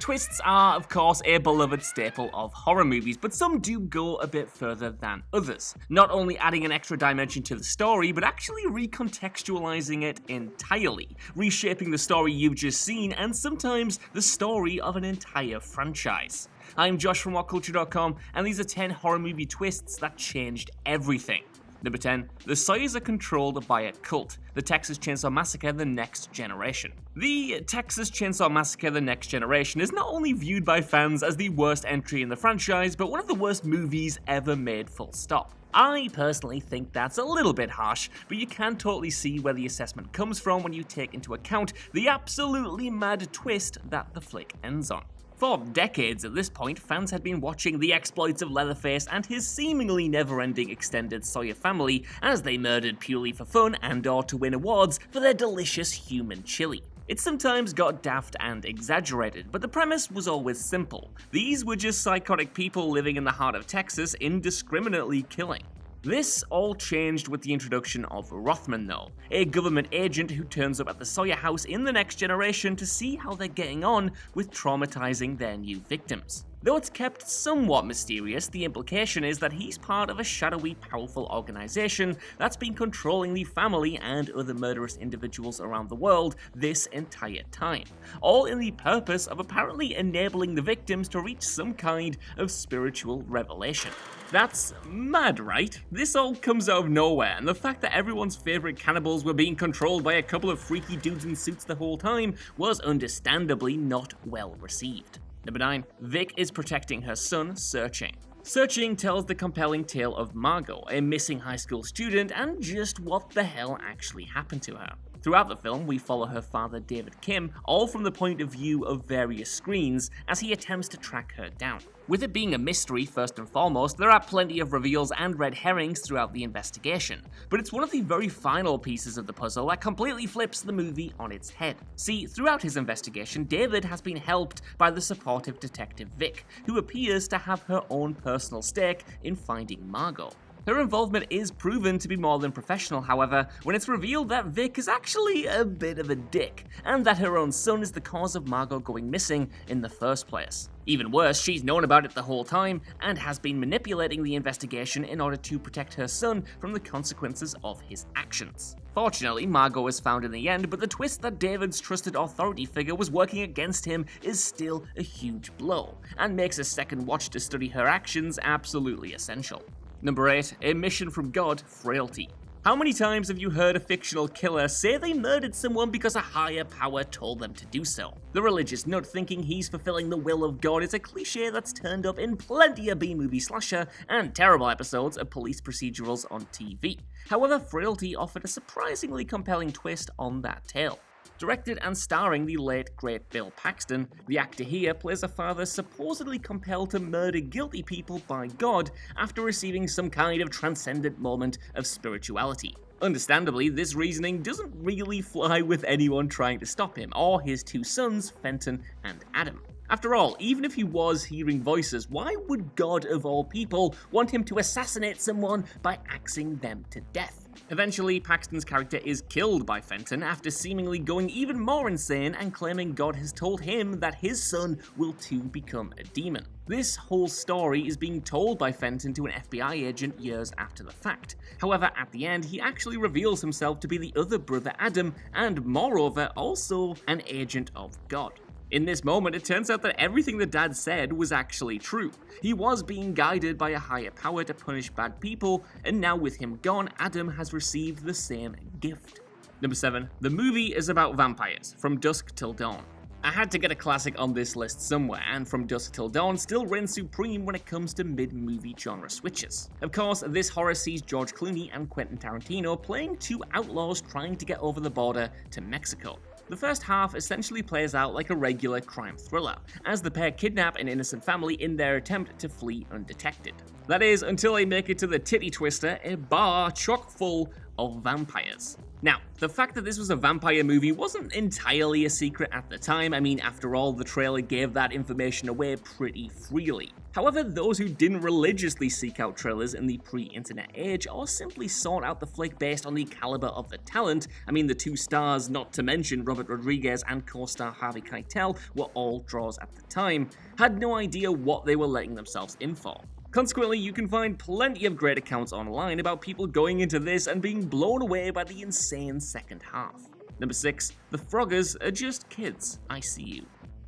Twists are, of course, a beloved staple of horror movies, but some do go a bit further than others. Not only adding an extra dimension to the story, but actually recontextualizing it entirely, reshaping the story you've just seen, and sometimes the story of an entire franchise. I'm Josh from WhatCulture.com, and these are 10 horror movie twists that changed everything. Number 10. The Sawyers are controlled by a cult. The Texas Chainsaw Massacre: The Next Generation. The Texas Chainsaw Massacre: The Next Generation is not only viewed by fans as the worst entry in the franchise, but one of the worst movies ever made, full stop. I personally think that's a little bit harsh, but you can totally see where the assessment comes from when you take into account the absolutely mad twist that the flick ends on. For decades at this point, fans had been watching the exploits of Leatherface and his seemingly never-ending extended Sawyer family as they murdered purely for fun and/or to win awards for their delicious human chili. It sometimes got daft and exaggerated, but the premise was always simple. These were just psychotic people living in the heart of Texas, indiscriminately killing. This all changed with the introduction of Rothman though, a government agent who turns up at the Sawyer house in The Next Generation to see how they're getting on with traumatizing their new victims. Though it's kept somewhat mysterious, the implication is that he's part of a shadowy, powerful organization that's been controlling the family and other murderous individuals around the world this entire time, all in the purpose of apparently enabling the victims to reach some kind of spiritual revelation. That's mad, right? This all comes out of nowhere, and the fact that everyone's favorite cannibals were being controlled by a couple of freaky dudes in suits the whole time was understandably not well received. Number 9. Vick is protecting her son, Searching. Searching tells the compelling tale of Margot, a missing high school student, and just what the hell actually happened to her. Throughout the film, we follow her father, David Kim, all from the point of view of various screens as he attempts to track her down. With it being a mystery first and foremost, there are plenty of reveals and red herrings throughout the investigation, but it's one of the very final pieces of the puzzle that completely flips the movie on its head. See, throughout his investigation, David has been helped by the supportive detective Vick, who appears to have her own personal stake in finding Margot. Her involvement is proven to be more than professional, however, when it's revealed that Vick is actually a bit of a dick, and that her own son is the cause of Margot going missing in the first place. Even worse, she's known about it the whole time, and has been manipulating the investigation in order to protect her son from the consequences of his actions. Fortunately, Margot is found in the end, but the twist that David's trusted authority figure was working against him is still a huge blow, and makes a second watch to study her actions absolutely essential. Number 8. A Mission from God, Frailty. How many times have you heard a fictional killer say they murdered someone because a higher power told them to do so? The religious nut thinking he's fulfilling the will of God is a cliche that's turned up in plenty of B-movie slasher and terrible episodes of police procedurals on TV. However, Frailty offered a surprisingly compelling twist on that tale. Directed and starring the late great Bill Paxton, the actor here plays a father supposedly compelled to murder guilty people by God after receiving some kind of transcendent moment of spirituality. Understandably, this reasoning doesn't really fly with anyone trying to stop him, or his two sons, Fenton and Adam. After all, even if he was hearing voices, why would God of all people want him to assassinate someone by axing them to death? Eventually, Paxton's character is killed by Fenton after seemingly going even more insane and claiming God has told him that his son will too become a demon. This whole story is being told by Fenton to an FBI agent years after the fact. However, at the end, he actually reveals himself to be the other brother Adam, and moreover, also an agent of God. In this moment, it turns out that everything the dad said was actually true. He was being guided by a higher power to punish bad people, and now with him gone, Adam has received the same gift. Number 7. The movie is about vampires, From Dusk Till Dawn. I had to get a classic on this list somewhere, and From Dusk Till Dawn still reigns supreme when it comes to mid-movie genre switches. Of course, this horror sees George Clooney and Quentin Tarantino playing two outlaws trying to get over the border to Mexico. The first half essentially plays out like a regular crime thriller, as the pair kidnap an innocent family in their attempt to flee undetected. That is, until they make it to the titty twister, a bar chock full of vampires. Now, the fact that this was a vampire movie wasn't entirely a secret at the time. I mean, after all, the trailer gave that information away pretty freely. However, those who didn't religiously seek out trailers in the pre-internet age or simply sought out the flick based on the caliber of the talent, I mean the two stars, not to mention Robert Rodriguez and co-star Harvey Keitel, were all draws at the time, had no idea what they were letting themselves in for. Consequently, you can find plenty of great accounts online about people going into this and being blown away by the insane second half. Number 6. The Froggers are just kids. ICU.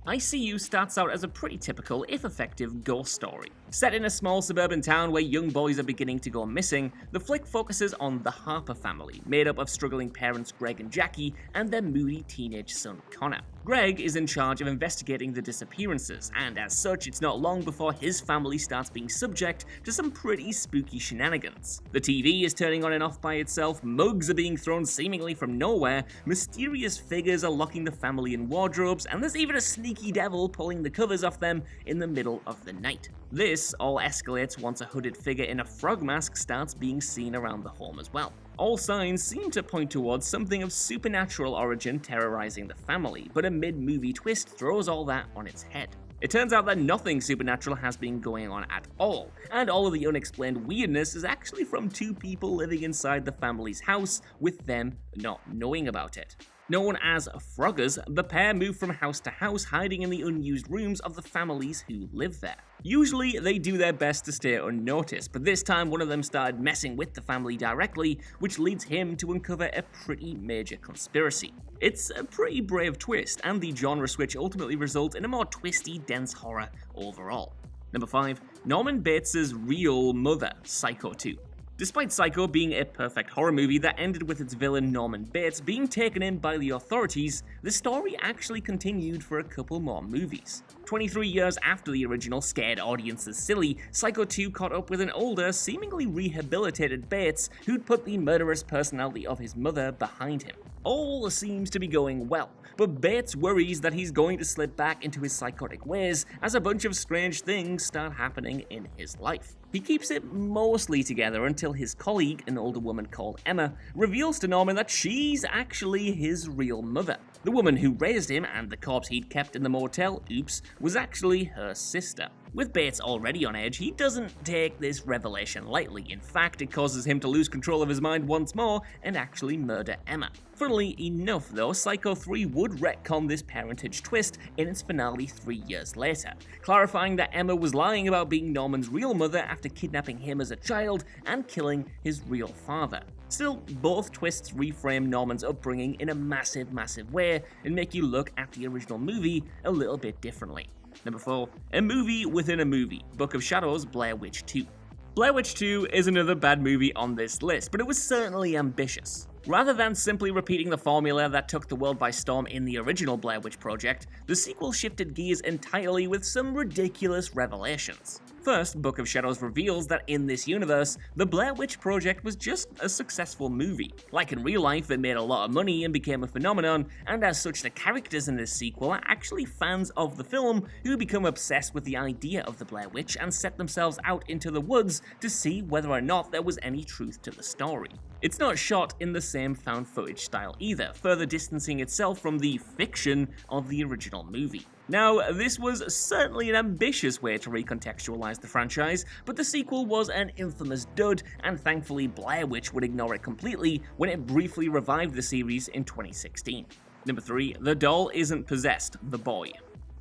ICU starts out as a pretty typical, if effective, ghost story. Set in a small suburban town where young boys are beginning to go missing, the flick focuses on the Harper family, made up of struggling parents Greg and Jackie and their moody teenage son Connor. Greg is in charge of investigating the disappearances, and as such, it's not long before his family starts being subject to some pretty spooky shenanigans. The TV is turning on and off by itself, mugs are being thrown seemingly from nowhere, mysterious figures are locking the family in wardrobes, and there's even a sneaky devil pulling the covers off them in the middle of the night. This all escalates once a hooded figure in a frog mask starts being seen around the home as well. All signs seem to point towards something of supernatural origin terrorizing the family, but a mid-movie twist throws all that on its head. It turns out that nothing supernatural has been going on at all, and all of the unexplained weirdness is actually from two people living inside the family's house with them not knowing about it. Known as Froggers, the pair move from house to house, hiding in the unused rooms of the families who live there. Usually, they do their best to stay unnoticed, but this time one of them started messing with the family directly, which leads him to uncover a pretty major conspiracy. It's a pretty brave twist, and the genre switch ultimately results in a more twisty, dense horror overall. Number 5. Norman Bates' real mother, Psycho 2. Despite Psycho being a perfect horror movie that ended with its villain Norman Bates being taken in by the authorities, the story actually continued for a couple more movies. 23 years after the original scared audiences silly, Psycho 2 caught up with an older, seemingly rehabilitated Bates who'd put the murderous personality of his mother behind him. All seems to be going well, but Bates worries that he's going to slip back into his psychotic ways as a bunch of strange things start happening in his life. He keeps it mostly together until his colleague, an older woman called Emma, reveals to Norman that she's actually his real mother. The woman who raised him and the corpse he'd kept in the motel, was actually her sister. With Bates already on edge, he doesn't take this revelation lightly. In fact, it causes him to lose control of his mind once more and actually murder Emma. Funnily enough though, Psycho 3 would retcon this parentage twist in its finale 3 years later, clarifying that Emma was lying about being Norman's real mother after kidnapping him as a child and killing his real father. Still, both twists reframe Norman's upbringing in a massive way and make you look at the original movie a little bit differently. Number 4. A movie within a movie, Book of Shadows, Blair Witch 2. Blair Witch 2 is another bad movie on this list, but it was certainly ambitious. Rather than simply repeating the formula that took the world by storm in the original Blair Witch Project, the sequel shifted gears entirely with some ridiculous revelations. First, Book of Shadows reveals that in this universe, the Blair Witch Project was just a successful movie. Like in real life, it made a lot of money and became a phenomenon, and as such the characters in this sequel are actually fans of the film who become obsessed with the idea of the Blair Witch and set themselves out into the woods to see whether or not there was any truth to the story. It's not shot in the same found footage style either, further distancing itself from the fiction of the original movie. Now, this was certainly an ambitious way to recontextualize the franchise, but the sequel was an infamous dud, and thankfully Blair Witch would ignore it completely when it briefly revived the series in 2016. Number 3. The Doll Isn't Possessed, The Boy.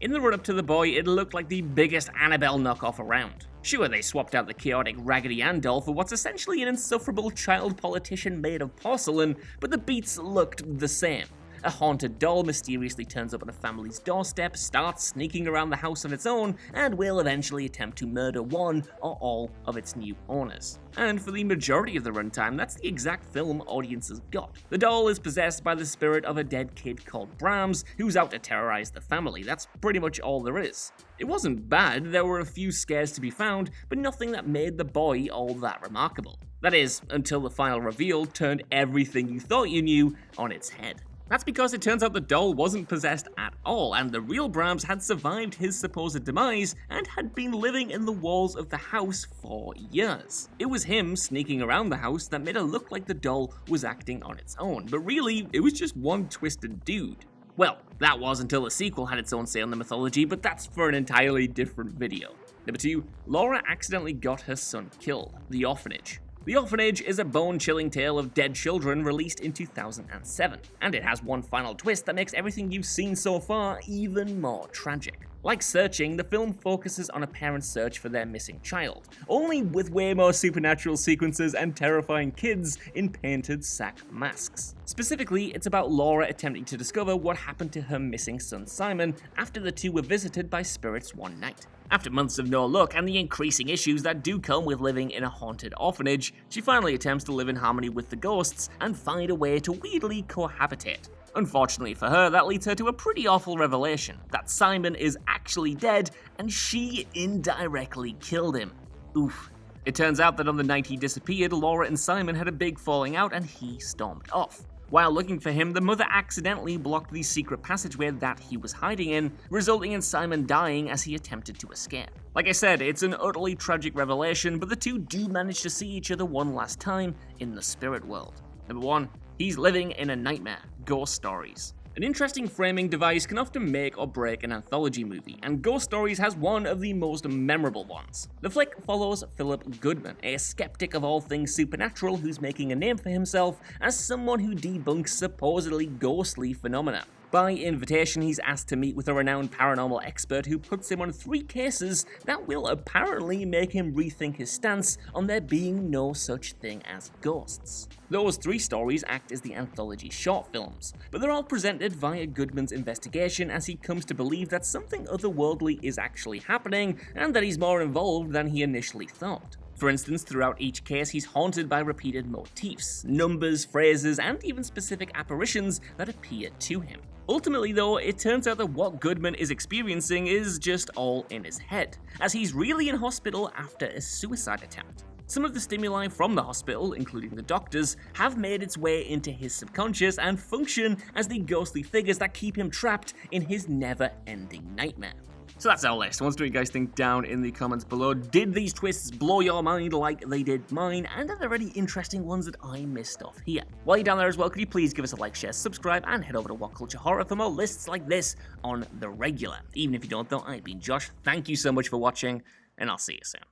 In the run-up to The Boy, it looked like the biggest Annabelle knockoff around. Sure, they swapped out the chaotic Raggedy Ann doll for what's essentially an insufferable child politician made of porcelain, but the beats looked the same. A haunted doll mysteriously turns up on a family's doorstep, starts sneaking around the house on its own, and will eventually attempt to murder one or all of its new owners. And for the majority of the runtime, that's the exact film audiences got. The doll is possessed by the spirit of a dead kid called Brahms, who's out to terrorize the family. That's pretty much all there is. It wasn't bad, there were a few scares to be found, but nothing that made The Boy all that remarkable. That is, until the final reveal turned everything you thought you knew on its head. That's because it turns out the doll wasn't possessed at all, and the real Brahms had survived his supposed demise and had been living in the walls of the house for years. It was him sneaking around the house that made it look like the doll was acting on its own, but really, it was just one twisted dude. Well, that was until the sequel had its own say on the mythology, but that's for an entirely different video. Number 2, Laura accidentally got her son killed. The Orphanage. The Orphanage is a bone-chilling tale of dead children released in 2007, and it has one final twist that makes everything you've seen so far even more tragic. Like Searching, the film focuses on a parent's search for their missing child, only with way more supernatural sequences and terrifying kids in painted sack masks. Specifically, it's about Laura attempting to discover what happened to her missing son Simon after the two were visited by spirits one night. After months of no luck and the increasing issues that do come with living in a haunted orphanage, she finally attempts to live in harmony with the ghosts and find a way to weirdly cohabitate. Unfortunately for her, that leads her to a pretty awful revelation, that Simon is actually dead and she indirectly killed him. Oof. It turns out that on the night he disappeared, Laura and Simon had a big falling out and he stormed off. While looking for him, the mother accidentally blocked the secret passageway that he was hiding in, resulting in Simon dying as he attempted to escape. Like I said, it's an utterly tragic revelation, but the two do manage to see each other one last time in the spirit world. Number 1, he's living in a nightmare. Ghost Stories. An interesting framing device can often make or break an anthology movie, and Ghost Stories has one of the most memorable ones. The flick follows Philip Goodman, a skeptic of all things supernatural who's making a name for himself as someone who debunks supposedly ghostly phenomena. By invitation, he's asked to meet with a renowned paranormal expert who puts him on 3 cases that will apparently make him rethink his stance on there being no such thing as ghosts. Those 3 stories act as the anthology short films, but they're all presented via Goodman's investigation as he comes to believe that something otherworldly is actually happening and that he's more involved than he initially thought. For instance, throughout each case, he's haunted by repeated motifs, numbers, phrases, and even specific apparitions that appear to him. Ultimately though, it turns out that what Goodman is experiencing is just all in his head, as he's really in hospital after a suicide attempt. Some of the stimuli from the hospital, including the doctors, have made its way into his subconscious and function as the ghostly figures that keep him trapped in his never-ending nightmare. So that's our list. I want to know what you guys think down in the comments below. Did these twists blow your mind like they did mine? And are there any interesting ones that I missed off here? While you're down there as well, could you please give us a like, share, subscribe, and head over to What Culture Horror for more lists like this on the regular. Even if you don't though, I've been Josh. Thank you so much for watching, and I'll see you soon.